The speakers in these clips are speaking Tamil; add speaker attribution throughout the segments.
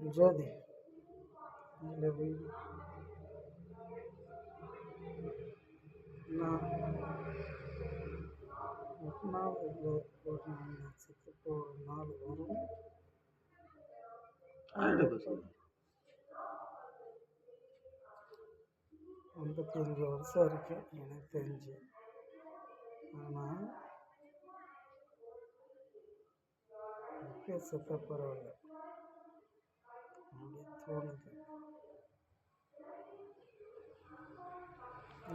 Speaker 1: ஜோதி இந்த நான் எட்டாவது ஒரு நாள் நட்சத்திரத்துக்கு ஒரு நாள் வரும். 55 வருஷம் இருக்கு எனக்கு தெரிஞ்சு. ஆனால் செத்த பரவாயில்ல அப்படி தோணுது.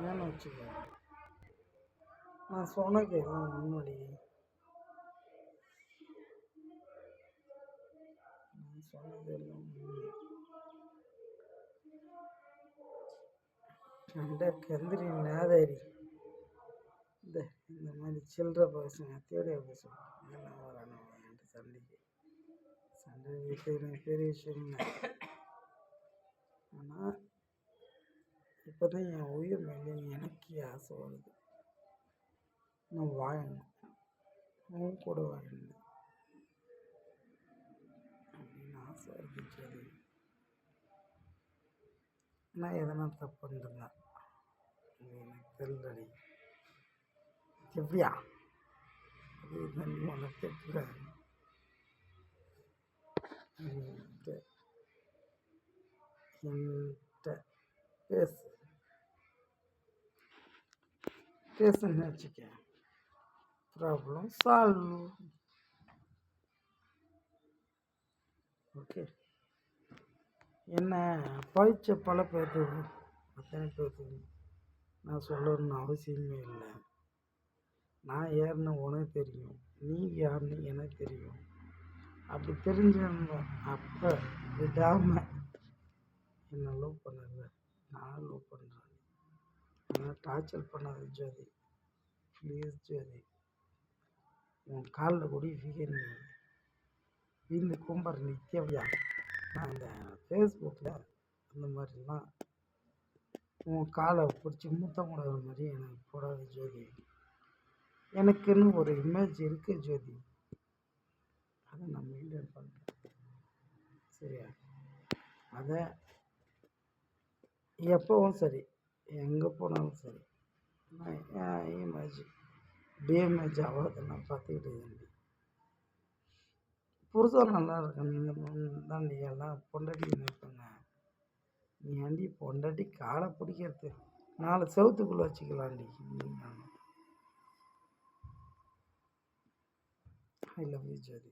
Speaker 1: ஏன்னு வச்சுக்க, நான் சொன்னது எல்லாம் முன்னாடி நான் சொன்னது எல்லாம் கண்ட கந்திரி நாதாரி இந்த மாதிரி சில்லற பசங்க தேடிய பசங்க எல்லாம் வரணும் என்கிட்ட சண்டைக்கு. சண்டை எனக்கு பெரிய விஷயம் இல்லை. ஆனால் இப்போ தான் என் உயிர் மேலே எனக்கே ஆசை வருது. நான் வாழணும், அவன் கூட வாழணும் அப்படின்னு ஆசை இருந்துச்சு. நான் எதனா தப்பு பண்ணிருந்தேன் எனக்கு தெரியலடி. எப்படியா அது உன்னை திட்டுறேன். என்கிட்ட பேசுன்னு வச்சுக்க, ப்ராப்ளம் சால்வ். ஓகே, என்ன பயிற்ச பல பேர்த்துக்கு அத்தனை பேர்த்துக்கு நான் சொல்லணும்னு அவசியமே இல்லை. நான் யாருன்னு உனக்கு தெரியும், நீ யாருன்னு எனக்கு தெரியும். அப்படி தெரிஞ்சிருந்தோம் அப்போ விடாமல் என்னை லவ் பண்ணல, நான் லவ் பண்ணுறேன். ஆனால் டார்ச்சர் பண்ணாத ஜோதி, ப்ளீஸ் ஜோதி. உன் காலில் கூட வீந்து கும்பர் நித்யவியா. நான் அந்த ஃபேஸ்புக்கில் அந்த மாதிரிலாம் உன் காலை பிடிச்சி முத்தம் கொடுக்குற மாதிரி எனக்கு போடாத ஜோதி. எனக்குன்னு ஒரு இமேஜ் இருக்குது ஜோதி, அதை நான் மெயின்டைன் பண்ணுறேன். சரியா? அதை எப்போவும் சரி, எங்கே போனாலும் சரி, நான் என் இமேஜ் டேமேஜ் ஆகாத நான் பார்த்துக்கிட்டு புருஷன் நல்லா இருக்கணும் தாண்டி எல்லாம் பொண்டாட்டி நினைப்பாங்க. நீ ஆண்டி பொண்டாட்டி காலை பிடிக்கிறது 4 செவத்துக்குள்ளே வச்சுக்கலாண்டி. I love you, Jody.